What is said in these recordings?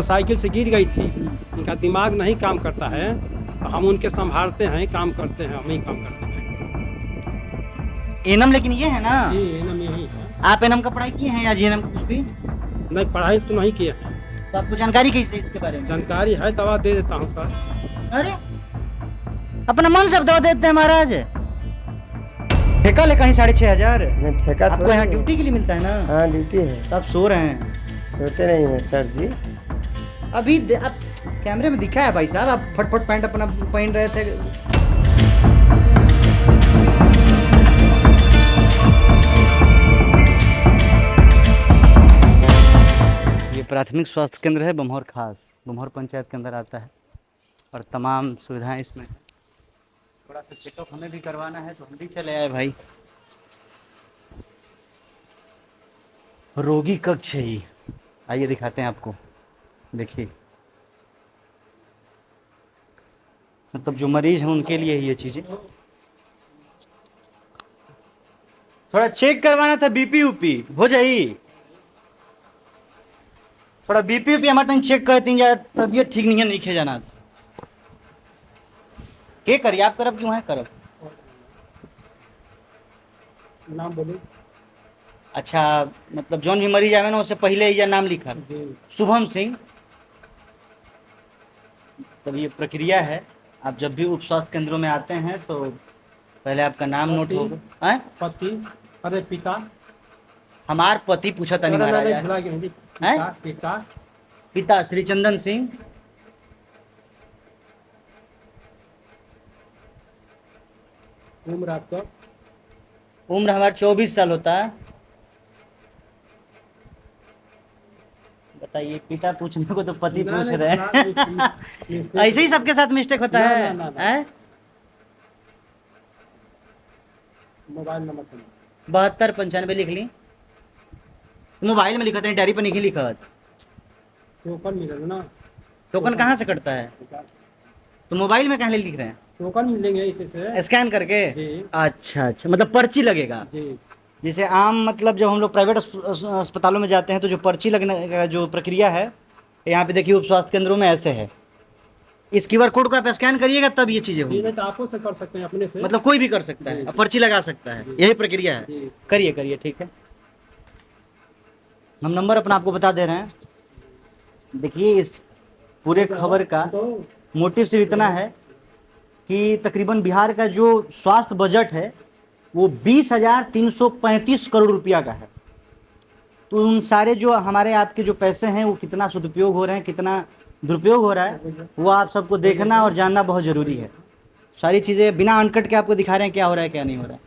Motorcycle से गिर गई थी, इनका दिमाग नहीं काम करता है, तो हम उनके संभालते हैं, काम करते हैं, हम ही काम करते हैं। एनम लेकिन ये है ना? जी एनम यही है। आप एनम का पढ़ाई किए हैं या जीएनएम का कुछ भी? नहीं, पढ़ाई तो नहीं किए हैं। तो आपको जानकारी कैसे है इसके बारे में? जानकारी है, दवा दे देता हूँ सर। अरे अपना मन सब दवा देते हैं महाराज। ठेका ले कहीं 6,500। नहीं ठेका आपको थोड़ी यहाँ है। ड्यूटी के लिए मिलता है ना? हाँ ड्यूटी है। तो आप सो रहे हैं सोते नहीं है सर जी। अभी आप कैमरे में दिखा है भाई साहब, आप फटफट पैंट अपना पहन रहे थे। ये प्राथमिक स्वास्थ्य केंद्र है बम्हौर खास, बम्हौर पंचायत के अंदर आता है और तमाम सुविधाएं इसमें हैं। थोड़ा सा चेकअप हमें भी करवाना है तो हम भी चले आए भाई। रोगी कक्ष है ये, आइए दिखाते हैं आपको। देखिए मतलब जो मरीज हैं उनके लिए ये चीज़ें। थोड़ा चेक करवाना था, बीपी उपी हो जाई। थोड़ा बीपी उपी हमारे तक चेक करती यार, तबीयत ठीक नहीं है, नहीं खे जाना के करिए आप करब क्यों है करब। नाम बोलिए। अच्छा मतलब जौन भी मरीज आवे ना उससे पहले ये नाम लिखा शुभम सिंह। तब ये प्रक्रिया है, आप जब भी उप स्वास्थ्य केंद्रों में आते हैं तो पहले आपका नाम नोट होगा। हैं? पति, अरे पिता, हमार पति पूछा था नहीं महाराज। भुला गया जी। हैं? पिता, पिता, पिता श्री चंदन सिंह। उम्र आपका? उम्र हमारा 24 साल होता है। बताइए, पिता पूछने को तो पति पूछ रहे हैं। ऐसे ही सबके साथ मिस्टेक होता है। हैं? मोबाइल नंबर 7295 लिख ली। मोबाइल में लिखा था, डायरी पर नहीं लिखा। टोकन मिलेगा ना? टोकन कहाँ से कटता है? तो मोबाइल में कहाँ लिख रहे हैं? टोकन मिलेंगे इसी से स्कैन करके। जी। अच्छा अच्छा, मतलब पर्ची लगेगा जी। जैसे आम, मतलब जब हम लोग प्राइवेट अस्पतालों में जाते हैं तो जो पर्ची लगने का जो प्रक्रिया है, यहाँ पे देखिए उप स्वास्थ्य केंद्रों में ऐसे है। इस क्यूआर कोड को आप स्कैन करिएगा तब ये चीज़ें होंगी। नहीं तो आपको से कर सकते हैं, अपने से। मतलब कोई भी कर सकता है, पर्ची लगा सकता है, यही प्रक्रिया है। जी। करिए करिए, ठीक है। हम नंबर अपना आपको बता दे रहे हैं। देखिए इस पूरे खबर का मोटिव सिर्फ इतना है कि तकरीबन बिहार का जो स्वास्थ्य बजट है वो 20,335 करोड़ रुपया का है। तो उन सारे जो हमारे आपके जो पैसे हैं वो कितना सदुपयोग हो रहे हैं, कितना दुरुपयोग हो रहा है, वो आप सबको देखना और जानना बहुत ज़रूरी है। सारी चीज़ें बिना अनकट के आपको दिखा रहे हैं क्या हो रहा है क्या नहीं हो रहा है।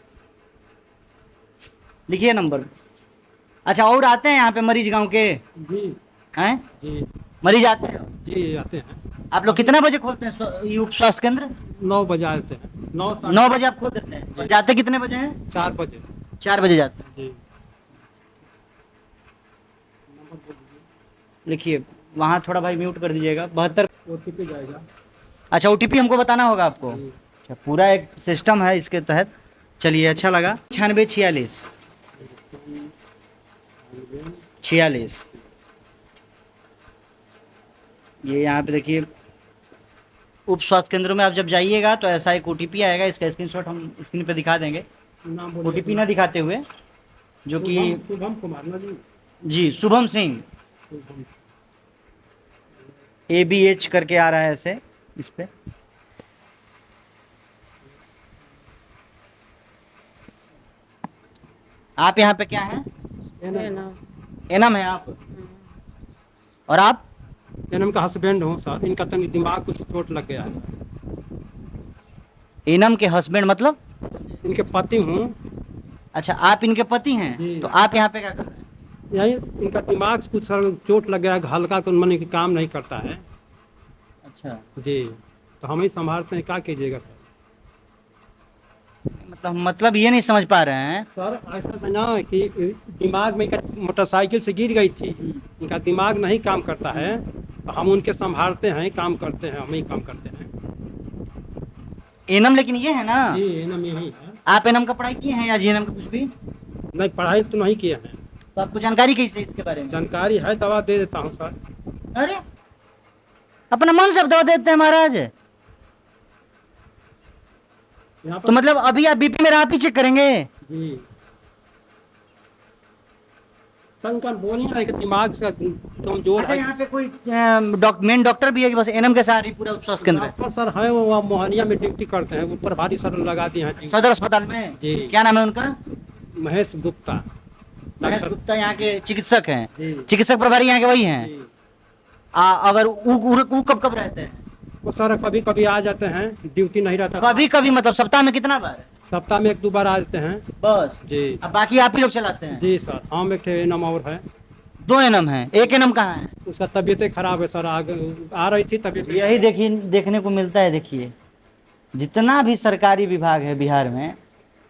लिखिए नंबर। अच्छा, और आते हैं यहाँ पे मरीज गांव के? जी। हैं? जी। मरीज आते हैं? जी आते हैं। आप लोग कितना बजे खोलते हैं ये उप स्वास्थ्य केंद्र? 9 बजे आते हैं। 9 बजे आप खोल देते हैं और जाते कितने बजे हैं? 4 बजे। 4 बजे जाते हैं। जी। लिखिए वहाँ थोड़ा भाई म्यूट कर दीजिएगा। 72 OTP जाएगा। अच्छा, OTP हमको बताना होगा आपको। अच्छा, पूरा एक सिस्टम है इसके तहत। चलिए, अच्छा लगा। 9646 46 ये यहाँ पे देखिए उप स्वास्थ्य केंद्रों में आप जब जाइएगा तो ऐसा एक OTP आएगा, इसका स्क्रीनशॉट हम स्क्रीन पे दिखा देंगे। नाम बोलिए। OTP ना दिखाते हुए, जो कि शुभम कुमार ना जी? जी शुभम सिंह, शुभम। ABH करके आ रहा है ऐसे इस पे। आप यहाँ पे क्या हैं? एनम है आप? और आप? एनम का हस्बैंड हूँ सर। इनका तनी दिमाग कुछ चोट लग गया है सर। एनम के हस्बैंड मतलब? इनके पति हूँ। अच्छा, आप इनके पति हैं? जी। तो आप यहाँ पे क्या कर रहे हैं? यही इनका दिमाग कुछ सर चोट लग गया है, हल्का तो मन की काम नहीं करता है। अच्छा, जी, तो हम ही संभालते हैं, क्या कीजिएगा सर? मतलब ये नहीं समझ पा रहे हैं सर ऐसा समझा कि दिमाग में मोटरसाइकिल से गिर गई थी, इनका दिमाग नहीं काम करता है, तो हम उनके संभालते हैं, काम करते हैं, हम ही काम करते हैं। एनम लेकिन ये है ना? जी एनम यही है। आप एनम का पढ़ाई किए हैं या जीएनएम का कुछ भी? नहीं, पढ़ाई तो नहीं किए हैं। तो आपको जानकारी कैसे है इसके बारे में? जानकारी है, दवा दे देता हूँ सर। अरे अपना मन से आप दवा देते हैं महाराज। यहाँ तो पर मतलब अभी आप बीपी मेरा आप ही चेक करेंगे? जी सर, उनका बोल नहीं रहा है कि दिमाग से कमजोर अच्छा, है। यहाँ पे कोई मेन डॉक्टर भी है कि बस एनएम के साथ ही पूरा उप स्वास्थ्य केंद्र है? डॉक्टर सर है, वो वहाँ मोहनिया में ड्यूटी करते हैं, ऊपर भारी सर लगा दिए हैं। सदर अस्पताल में? जी। क्या नाम है उनका? महेश गुप्ता। महेश गुप्ता यहाँ के चिकित्सक हैं? जी। चिकित्सक प्रभारी यहाँ के वही हैं? जी। अगर वो कब कब रहते हैं? वो सर कभी कभी आ जाते हैं, ड्यूटी नहीं रहता। कभी कभी मतलब सप्ताह में कितना बार? सप्ताह में 1-2 बार आ जाते हैं। बस? जी। अब बाकी आप ही लोग चलाते हैं? जी सर, हम एक थे एनम और है। 2 एनम है, 1 एनम कहाँ है? उसका तबीयत खराब है सर, आ रही थी तबीयत। यही देखिए देखने को मिलता है। देखिए जितना भी सरकारी विभाग है बिहार में,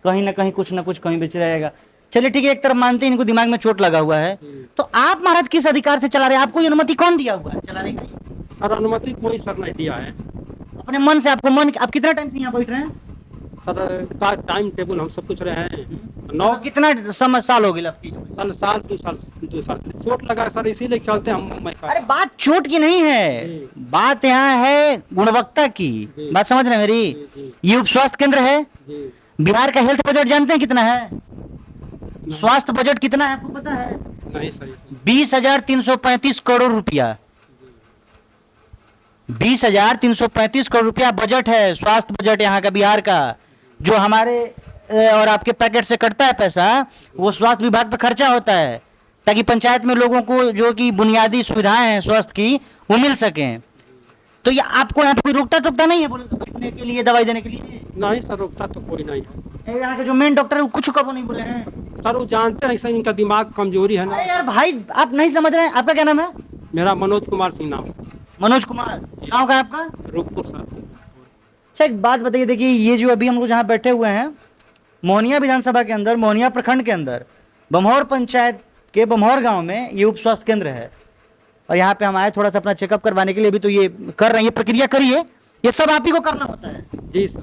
कहीं ना कहीं कुछ ना कुछ कहीं बेच रहेगा। चलिए ठीक है, एक तरफ मानते हैं इनको दिमाग में चोट लगा हुआ है, तो आप महाराज किस अधिकार से चला रहे हैं? आपको ये अनुमति कौन दिया हुआ है चलाने की? सर अनुमति कोई सर नहीं दिया है। अपने मन से आपको मन, आप कितना टाइम से यहाँ बैठ रहे हैं? सर का टाइम टेबल हम सब कुछ रहे हैं। और कितना साल हो गए आपकी? साल 2 साल से चोट लगा है सर, इसीलिए चलते हम मुंबई का। अरे बात चोट की नहीं है, जी। बात यहाँ है गुणवत्ता की। जी। बात समझ रहे हैं मेरी? जी। ये उप स्वास्थ्य केंद्र है। जी। बिहार का हेल्थ बजट जानते हैं कितना है? स्वास्थ्य बजट कितना है आपको पता है? नहीं सर। 20,335 करोड़ रुपया। 20,335 करोड़ रुपया बजट है, स्वास्थ्य बजट यहाँ का बिहार का। जो हमारे और आपके पैकेट से कटता है पैसा, वो स्वास्थ्य विभाग पे खर्चा होता है, ताकि पंचायत में लोगों को जो कि बुनियादी सुविधाएं हैं स्वास्थ्य की वो मिल सकें। तो ये आपको यहाँ पे कोई रोकता टोकता नहीं है बोलने के लिए, दवाई देने के लिए? नहीं सर, रुकता तो कोई नहीं है। यहाँ के जो मेन डॉक्टर है वो कुछ कब नहीं बोले हैं? सर वो जानते हैं सर, इनका दिमाग कमजोरी है ना। अरे यार भाई, आप नहीं समझ रहे हैं। आपका क्या नाम है? मेरा मनोज कुमार सिंह नाम। मनोज कुमार। गाँव का है आपका? रूपपुर सर। अच्छा एक बात बताइए, देखिए ये जो अभी हम लोग जहाँ बैठे हुए हैं, मोहनिया विधानसभा के अंदर, मोहनिया प्रखंड के अंदर, बमौर पंचायत के बमौर गांव में ये उप स्वास्थ्य केंद्र है। और यहाँ पे हम आए थोड़ा सा अपना चेकअप करवाने के लिए। भी तो ये कर रहे हैं, ये प्रक्रिया करिए, ये सब आप ही को करना होता है। जी सर।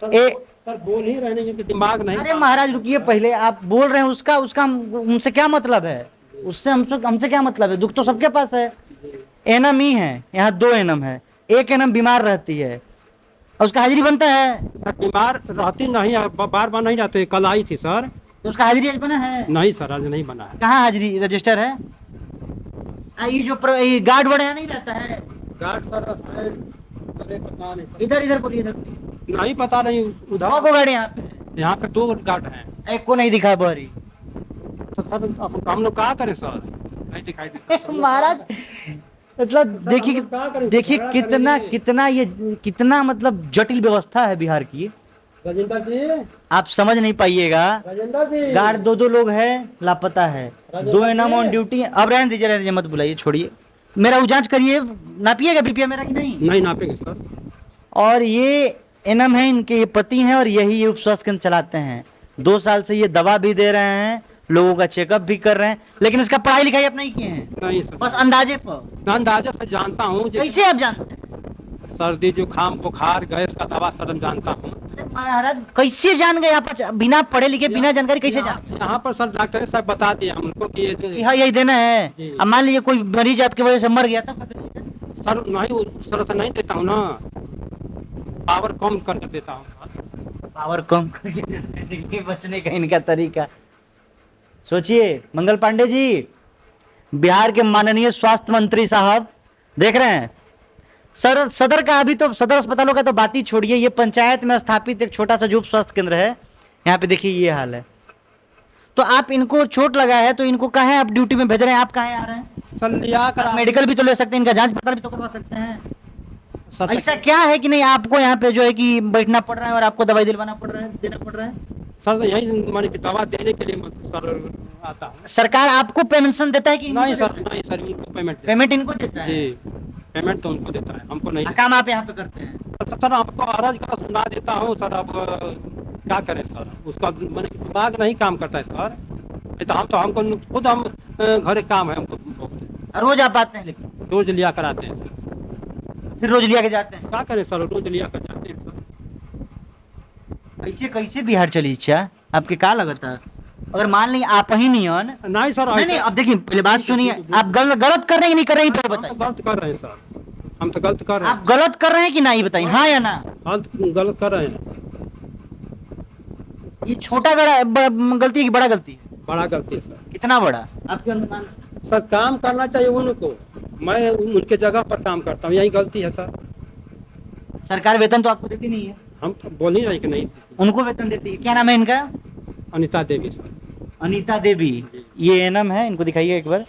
सर बोल ही रहे हैं कि दिमाग नहीं। अरे महाराज रुकिए, पहले आप बोल रहे हैं उसका हमसे क्या मतलब है? उससे हमसे क्या मतलब है? दुख तो सबके पास है। एनम ही है, यहाँ 2 एनम है, 1 एनम बीमार रहती है और उसका हाजिरी बनता है। सर बीमार रहती नहीं है, बार बार नहीं जाते। कल आई थी सर। तो उसका हाजिरी आज बना है? नहीं सर, आज नहीं बना है। कहाँ हाजिरी रजिस्टर है? ये जो ये गार्ड वर्ड यहाँ नहीं रहता है? गार्ड सर है, अरे पता नहीं सर। इधर इधर बोलिए, इधर। नहीं पता नहीं उधर। को गाड़ी यहाँ पे? यहाँ पे 2 गार्ड हैं। एक को नहीं दिखा बहरी। सर अब हम लोग क्या करें सर, नहीं दिखाई देता। महाराज मतलब देखिए देखिए कितना मतलब जटिल व्यवस्था है बिहार की। राजेंद्र जी, आप समझ नहीं पाइएगा। राजेंद्र जी। गार्ड 2 लोग हैं, लापता है। 2 एनम ऑन ड्यूटी। अब रहने दीजिए, मत बुलाइए, छोड़िए। मेरा वो जांच करिए, नापिएगा बीपी मेरा कि नहीं? नहीं नापेंगे सर। और ये एनम है, इनके ये पति हैं और यही ये उप स्वास्थ्य केंद्र चलाते हैं। 2 साल से ये दवा भी दे रहे हैं, लोगों का चेकअप भी कर रहे हैं, लेकिन इसका पढ़ाई लिखाई आप नहीं किए हैं? नहीं सर, बस अंदाजे पर। अंदाजा से जानता हूँ। कैसे आप जानते हैं? सर्दी जुकाम बुखार गैस का दवा सर जानता हूँ। अरे महाराज कैसे जान गए आप? बिना पढ़े लिखे, बिना जानकारी कैसे जान? यहाँ पर सर डॉक्टर साहब बता दिए हमको कि कि हाँ यही देना है। जी। अब मान लीजिए कोई मरीज आपकी वजह से मर गया था, सर नहीं उस तरह से नहीं देता हूँ ना, पावर कम कर देता हूँ सर। पावर कम करके देखिए बचने का इनका तरीका। सोचिए मंगल पांडे जी, बिहार के माननीय स्वास्थ्य मंत्री साहब, देख रहे हैं सदर का, अभी तो सदर अस्पतालों का तो बात ही छोड़िए, ये पंचायत में स्थापित एक छोटा सा जो उप स्वास्थ्य केंद्र है, यहाँ पे देखिए ये हाल है। तो आप इनको चोट लगा है तो इनको कहाँ आप ड्यूटी में भेज रहे हैं? आप कहाँ आ रहे हैं? सर लिया कर मेडिकल भी तो ले सकते हैं, इनका जांच पड़ताल भी तो करवा सकते हैं। सर ऐसा क्या है कि नहीं आपको यहाँ पे जो है कि बैठना पड़ रहा है और आपको दवाई दिलवाना पड़ रहा है, देना पड़ रहा है? सर यही मैंने दवा देने के लिए सर आता हूँ। सरकार आपको पेंशन देता है कि नहीं सर, नहीं सर, इनको पेमेंट इनको देता है? जी, पेमेंट तो उनको देता है, हमको नहीं। काम आप यहाँ पे करते हैं? सर आपको अर्ज का सुना देता हूँ सर। अब क्या करें सर, उसका मैंने दिमाग नहीं काम करता है सर। नहीं तो हमको खुद हम घर काम है हमको। रोज आप आते हैं? लेकिन रोज लिया कर आते हैं सर। फिर रोज लिया के जाते हैं? क्या करें सर, रोज लिया कर जाते हैं सर। ऐसे कैसे बिहार चली? इच्छा आपके क्या लगता है? अगर मान ली आप ही नहीं हन, नहीं सर, नहीं नहीं, अब देखिए पहले बात सुनिए, आप गलत कर रहे हैं कि नहीं कर रहे हैं, पहले हम तो बताइए। गलत कर रहे हैं सर, हम तो गलत कर रहे आप गलत कर रहे हैं कि नहीं, बताइए हाँ या ना। हैं, गलत कर रहे हैं। ये छोटा गलती है कि बड़ा गलती है? बड़ा गलती है सर। कितना बड़ा आपके अनुमान से? सर काम करना चाहिए उनको, मैं उनके जगह पर काम करता हूँ, यही गलती है सर। सरकार वेतन तो आपको देती नहीं है, हम तो बोल ही रहे कि नहीं। उनको वेतन देती है। क्या नाम है इनका? अनिता देवी सर। अनीता देवी, ये एनम है, इनको दिखाइए एक बार।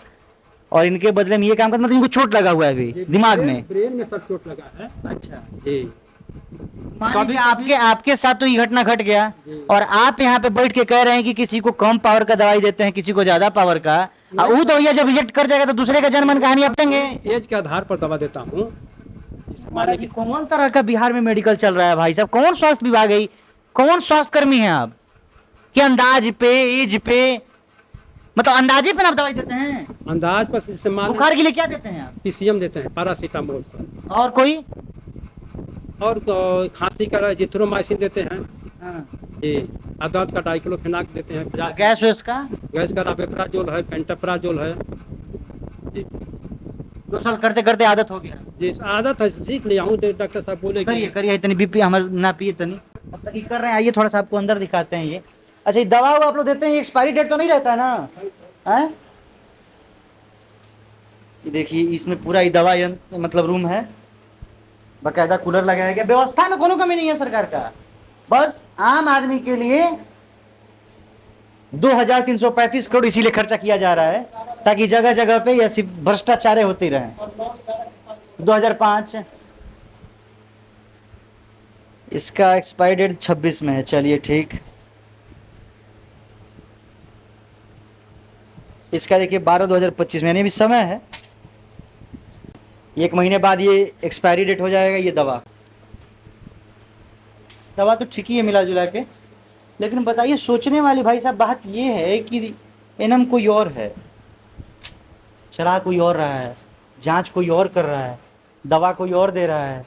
और इनके बदले में ये काम करते, मतलब इनको चोट लगा हुआ है अभी दिमाग में। ब्रेन में सर चोट लगा है। अच्छा, जी। मान कभी- लीजिए आपके आपके साथ तो ये घटना घट गया, जी। और आप यहाँ पे बैठ के कह रहे हैं कि किसी को कम पावर का दवाई देते हैं, किसी को ज्यादा पावर का। वो तो भैया जब रिजेक्ट कर जाएगा तो दूसरे का जन्म कहानी अपनेंगे। एज के आधार पर दवा देता हूँ। हमारा कि कौन तरह का बिहार में मेडिकल चल रहा है भाई साहब? कौन स्वास्थ्य विभाग है? कौन स्वास्थ्य कर्मी है आप? कि अंदाज पे, एज पे, मतलब अंदाजे पे ना आप दवाई देते हैं? अंदाज पर जैसे मान बुखार के लिए क्या देते हैं आप? पीसीएम देते हैं, पैरासीटामोल सर। और कोई? और खांसी का जिथ्रोमाइसिन देते हैं। हाँ। जी। दर्द का डाइक्लोफेनाक देते हैं। गैस वैस का? गैस का राबेप्राजोल है, पेंटाप्राजोल है। जी। 2 साल करते करते आदत हो गया। जी आदत है, सीख लिया हूँ। डॉक्टर साहब बोले करिए करिए, इतनी बीपी हमारे ना पिए तनी, अब तक ये कर रहे हैं। आइए थोड़ा सा आपको अंदर दिखाते हैं ये। अच्छा, ये दवा वो आप लोग देते हैं, एक्सपायरी डेट तो नहीं रहता है ना? हैं? ये देखिए, इसमें पूरा ये दवा मतलब रूम है, बाकायदा कूलर लगाया गया, व्यवस्था में कोनो कमी नहीं है सरकार का। बस आम आदमी के लिए 2335 करोड़ इसीलिए खर्चा किया जा रहा है, ताकि जगह जगह पे ये सिर्फ भ्रष्टाचार होते रहें। 2005, इसका एक्सपायरी डेट 26 में है। चलिए ठीक, इसका देखिए 12/2025 में, यानी भी समय है, 1 महीने बाद ये एक्सपायरी डेट हो जाएगा। ये दवा तो ठीक ही है मिला जुला के, लेकिन बताइए सोचने वाली भाई साहब बात ये है कि एनम कोई और है, चला कोई और रहा है, जांच कोई और कर रहा है, दवा कोई और दे रहा है।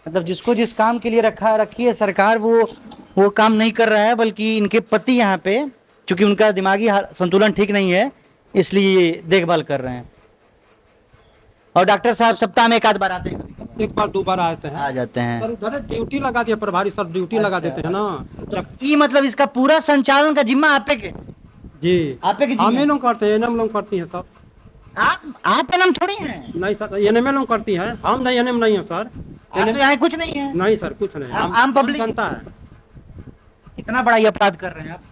मतलब जिसको जिस काम के लिए रखी है सरकार, वो काम नहीं कर रहा है, बल्कि इनके पति यहाँ पे, चूंकि उनका दिमागी संतुलन ठीक नहीं है, इसलिए देखभाल कर रहे हैं। और डॉक्टर साहब सप्ताह में 1 आध बार आते हैं, 1 बार 2 बार आते हैं, आ जाते हैं। सर। उधर ड्यूटी लगा दिया प्रभारी सर, ड्यूटी लगा देते हैं ना। जब ये मतलब इसका पूरा संचालन का जिम्मा आप पे के? जी आप पे की जिम्मा? हम ही लोग करते हैं, एनएम लोग करती हैं सर। आप एनम थोड़ी हैं। नहीं सर, एनएम लोग करती है, हम नहीं, एनएम नहीं है सर। आप तो यहाँ कुछ नहीं है। नहीं सर, कुछ नहीं। आम पब्लिक जनता है। कितना बड़ा ये अपराध कर रहे हैं आप?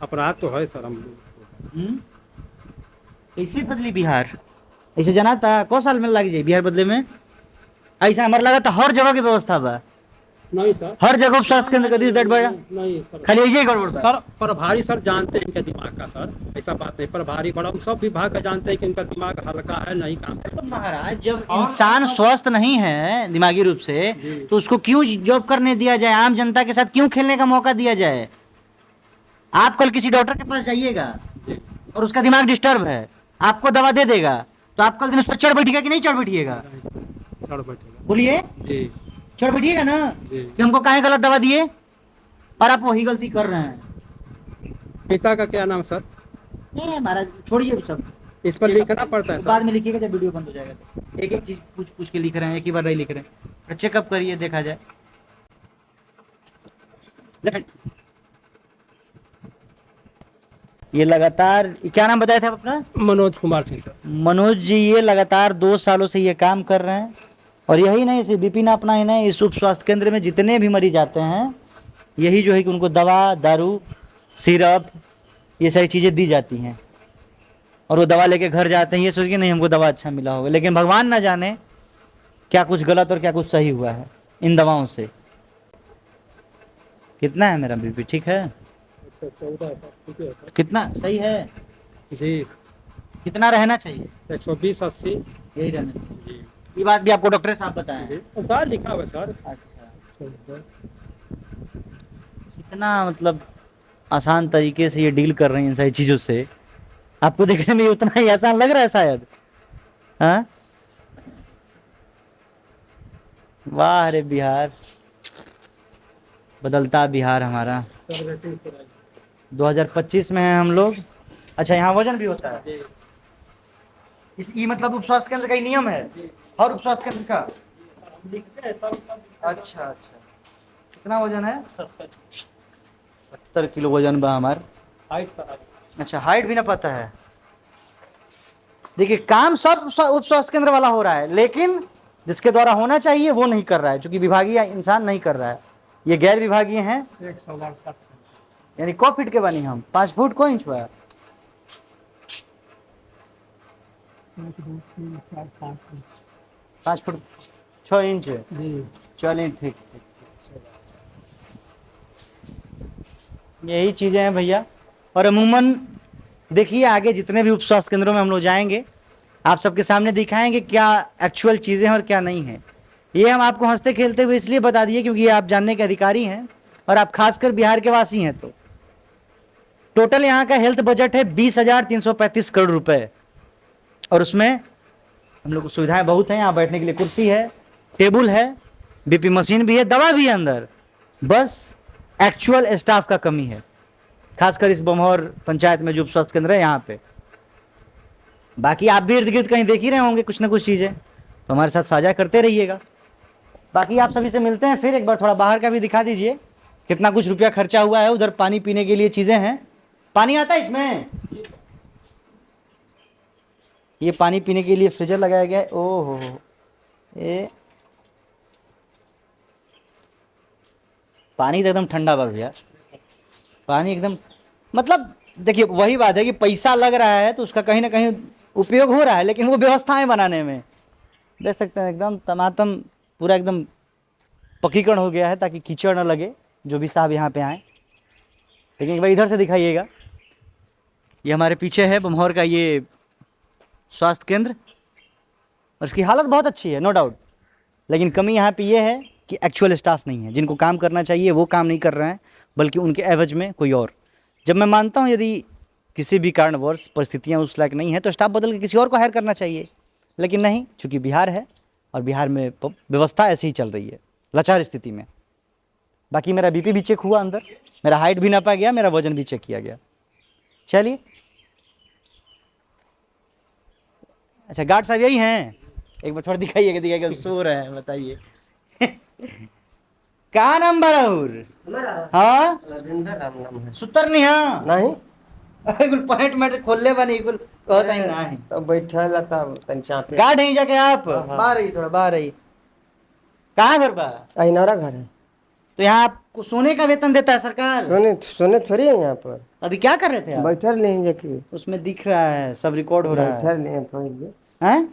अपराध तो है सर। हम कैसे बदली बिहार? ऐसे जाना था को साल में लग जाए बिहार बदले में? ऐसा हमारा लगा था हर जगह की व्यवस्था बा, नहीं सर, हर जगह स्वास्थ्य केंद्र का दिस बढ़ा, नहीं सर। खाली ऐसे ही गड़बड़ बा। सर प्रभारी सर जानते हैं इनका दिमाग का सर, ऐसा बात नहीं। प्रभारी बड़ा सब विभाग का जानते हैं कि इनका दिमाग हल्का है, नहीं काम करता। तो महाराज, जब इंसान स्वस्थ नहीं है दिमागी रूप से, तो उसको क्यों जॉब करने दिया जाए? आम जनता के साथ क्यों खेलने का मौका दिया जाए? आप कल किसी डॉक्टर के पास जाइएगा और उसका दिमाग डिस्टर्ब है, आपको दवा दे देगा, तो आप कल दिन उस पर चढ़ बैठिएगा कि नहीं चढ़ बैठिएगा? चढ़ बैठेगा। बोलिए, जी चढ़ बैठिएगा ना जी। कि हमको काहे गलत दवा दिए, और आप वही गलती कर रहे हैं। पिता का क्या नाम सर? नहीं महाराज, छोड़िए सब, इस पर लिखना पड़ता है बाद सर। में लिखिएगा जब वीडियो बंद हो जाएगा तो। एक एक चीज पूछ पूछ के लिख रहे हैं, एक ही बार नहीं लिख रहे हैं। चेकअप करिए, देखा जाए। ये लगातार, क्या नाम बताया था आप अपना? मनोज कुमार सिंह सर। मनोज जी, ये लगातार 2 सालों से ये काम कर रहे हैं। और यही नहीं, सिर्फ विपिन अपना ही नहीं, इस उप स्वास्थ्य केंद्र में जितने भी मरीज आते हैं, यही जो है कि उनको दवा, दारू, सिरप, ये सारी चीज़ें दी जाती हैं, और वो दवा लेके घर जाते हैं ये सोच के नहीं हमको दवा अच्छा मिला होगा। लेकिन भगवान ना जाने क्या कुछ गलत और क्या कुछ सही हुआ है इन दवाओं से। कितना है मेरा बीपी? ठीक है? 14 ठीक है सर। कितना सही है? जी कितना रहना चाहिए? 120/80। यही रहना चाहिए। जी ये बात भी आपको डॉक्टर साहब बताएं? जी। उतार लिखा हुआ है सर। अच्छा, कितना मतलब आसान तरीके से ये डील कर रहे हैं इन सारी चीज़ों से। आपको देखने में उतना ही आसान लग रहा है शायद? हाँ, वाह रे बिहार, बदलता बिहार हमारा। 2025 में हैं हम लोग। अच्छा, यहाँ वजन भी होता है? इस ये मतलब उप स्वास्थ्य केंद्र का ही नियम है, हर उप स्वास्थ्य केंद्र का? लिखते हैं सब। अच्छा अच्छा, कितना वजन है? 70 किलो वजन बा हमार। हाइट का अच्छा, हाइट भी ना पता है। देखिए, काम सब उप स्वास्थ्य केंद्र वाला हो रहा है, लेकिन जिसके द्वारा होना चाहिए वो नहीं कर रहा है, क्योंकि विभागीय इंसान नहीं कर रहा है। ये गैर विभागीय हैं। 108 यानी क फीट के बनी हम? 5 फुट को इंच हुआ? 1 2 3 4 5 5 फुट 6 इंच है। जी। चलिए, ठीक ठीक। यही चीज़ें हैं भैया। और अमूमन देखिए, आगे जितने भी उप स्वास्थ्य केंद्रों में हम लोग जाएंगे, आप सबके सामने दिखाएंगे क्या एक्चुअल चीज़ें हैं और क्या नहीं है। ये हम आपको हंसते खेलते हुए इसलिए बता दिए क्योंकि ये आप जानने के अधिकारी हैं और आप खासकर बिहार के वासी हैं। तो टोटल यहाँ का हेल्थ बजट है 20,335 करोड़ रुपए, और उसमें हम लोग को सुविधाएं बहुत हैं। यहाँ बैठने के लिए कुर्सी है, टेबल है, बीपी मशीन भी है, दवा भी है अंदर। बस एक्चुअल स्टाफ का कमी है, खासकर इस बमौर पंचायत में जो उप स्वास्थ्य केंद्र है यहाँ पे। बाकी आप भी इर्द गिर्द कहीं देख ही रहे होंगे कुछ ना कुछ चीज़ें, तो हमारे साथ साझा करते रहिएगा। बाकी आप सभी से मिलते हैं फिर एक बार। थोड़ा बाहर का भी दिखा दीजिए, कितना कुछ रुपया खर्चा हुआ है। उधर पानी पीने के लिए चीज़ें हैं। पानी आता है इसमें? ये पानी पीने के लिए फ्रीजर लगाया गया है। ओहो, ये पानी तो एकदम ठंडा बा भैया। पानी एकदम, मतलब देखिए, वही बात है कि पैसा लग रहा है तो उसका कहीं ना कहीं उपयोग हो रहा है, लेकिन वो व्यवस्थाएं बनाने में देख सकते हैं एकदम टमाटम पूरा एकदम पक्कीकरण हो गया है ताकि कीचड़ न लगे जो भी साहब यहाँ पे आए। लेकिन एक बार इधर से दिखाइएगा, ये हमारे पीछे है बमौर का ये स्वास्थ्य केंद्र, और इसकी हालत बहुत अच्छी है, नो डाउट। लेकिन कमी यहाँ पे ये है कि एक्चुअल स्टाफ नहीं है। जिनको काम करना चाहिए वो काम नहीं कर रहे हैं, बल्कि उनके एवज में कोई और। जब मैं मानता हूँ यदि किसी भी कारणवश परिस्थितियाँ उस लायक नहीं है तो स्टाफ बदल के किसी और को हायर करना चाहिए, लेकिन नहीं, चूँकि बिहार है और बिहार में व्यवस्था ऐसी ही चल रही है, लाचार स्थिति में। बाकी मेरा बीपी भी चेक हुआ अंदर, मेरा हाइट भी नापा गया, मेरा वजन भी चेक किया गया। चलिए, अच्छा गार्ड साहब यही हैं? एक बार थोड़ा दिखाइएगा, सो रहे हैं, बताइए। क्या नाम बराउर? हाँ, राजेंद्र राम नाम है। सुतर नहीं? हाँ नहीं कुल पैंट में खोलले बनी कुल कहता ही नहीं। तो बैठल तब तन चापे गार्ड नहीं जाके आप? हाँ, हाँ। बाहर ही, थोड़ा बाहर ही। कहाँ घर बा? अहिनारा घर है। तो यहाँ आपको सोने का वेतन देता है सरकार? सोने थोड़ी है यहाँ पर। अभी क्या कर रहे थे आप? बैठल नहीं देखिए, उसमें दिख रहा है, सब रिकॉर्ड हो रहा है। बैठल नहीं थोड़ी। हैं?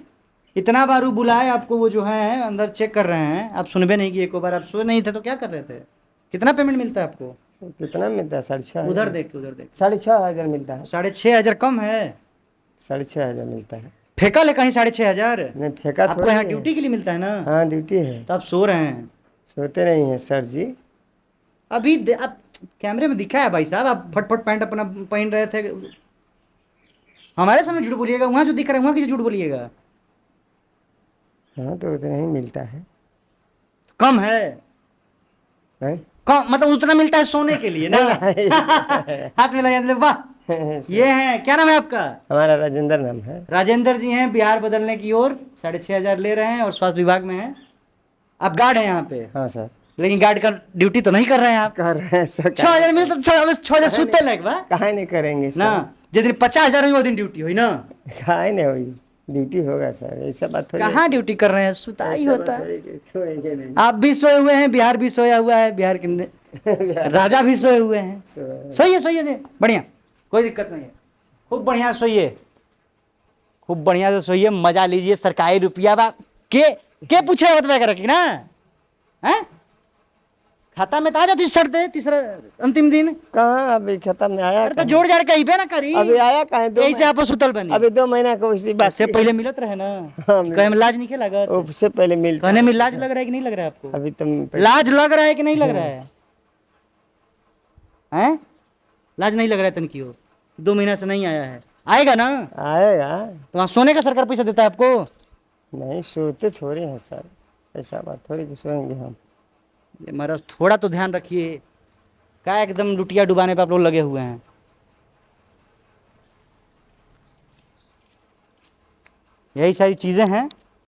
इतना बार वो बुलाए आपको, वो जो है अंदर चेक कर रहे हैं, आप सुनबे नहीं किए। एक बार आप सो नहीं थे तो क्या कर रहे थे? कितना पेमेंट मिलता है आपको? कितना मिलता है? 6,500। उधर देख के, उधर देख। 6,500 मिलता है। 6,500 कम है? 6,500 मिलता है। फेंका ले कहीं 6,500? नहीं फेंका आपको थोड़ी यहाँ है। ड्यूटी के लिए मिलता है ना? हाँ ड्यूटी है। तो आप सो रहे हैं? सोते नहीं है सर जी। अभी आप कैमरे में दिखा है भाई साहब, आप फटफट पैंट अपना पहन रहे थे। हमारे सामने झूठ बोलिएगा, वहाँ जो दिख रहा है वहाँ किसी झूठ बोलिएगा। हाँ तो उतना ही मिलता है। कम है? हैं? कम मतलब उतना मिलता है सोने के लिए ना? हाथ में लगा, वाह। ये है, क्या नाम है आपका? हमारा राजेंद्र नाम है। राजेंद्र जी हैं, बिहार बदलने की ओर 6,500 ले रहे हैं और स्वास्थ्य विभाग में हैं। आप गार्ड हैं यहाँ पे? हाँ सर। लेकिन गार्ड का ड्यूटी तो नहीं कर रहे हैं आप? कर रहे हैं सर। 6,000 मिलता तो 6,000 सूते लग बा काहे नहीं करेंगे सर? ना? जिस दिन 50,000 हुई वो दिन ड्यूटी हुई ना? काहे नहीं हुई? ड्यूटी होगा सर, ऐसा बात थोड़ी। कहाँ ड्यूटी कर रहे हैं, सुता ही होता है। सोएंगे नहीं। आप भी सोए हुए हैं, बिहार भी सोया हुआ है, बिहार के राजा भी सोए हुए हैं। सोइए सोइए दे, बढ़िया, कोई दिक्कत नहीं है। खूब बढ़िया सोइए, खूब बढ़िया से सोइए, मजा लीजिए। सरकारी रुपया बा के पूछे बतवा कर रखी ना? हैं? खाता में तो आ जाती शर्त है तीसरा अंतिम दिन। कहाँ अभी खत्म में आया? अरे तो जोड़ जाड़ कहीं पे ना करी। अभी आया कहाँ? ऐसे आप सुतल बनी। अभी 2 महीना का उसी बात से पहले मिलत रहे ना? हाँ, कहे में लाज नहीं के लगा? उससे पहले मिलता। कहने में लाज लग रहा है कि नहीं लग रहा है आपको? अभी तुम लाज लग रहा है कि नहीं लग रहा है? हैं? लाज नहीं लग रहा है तन की हो? 2 महीना से नहीं आया है, आएगा ना? आएगा। तो वहाँ सोने का सरकार पैसा देता है आपको? नहीं सोते थोड़े हैं सर, ऐसा बात थोड़ी कि सोएंगे हम। ये महाराज थोड़ा तो ध्यान रखिए, क्या एकदम लुटिया डुबाने पे आप लोग लगे हुए हैं। यही सारी चीज़ें हैं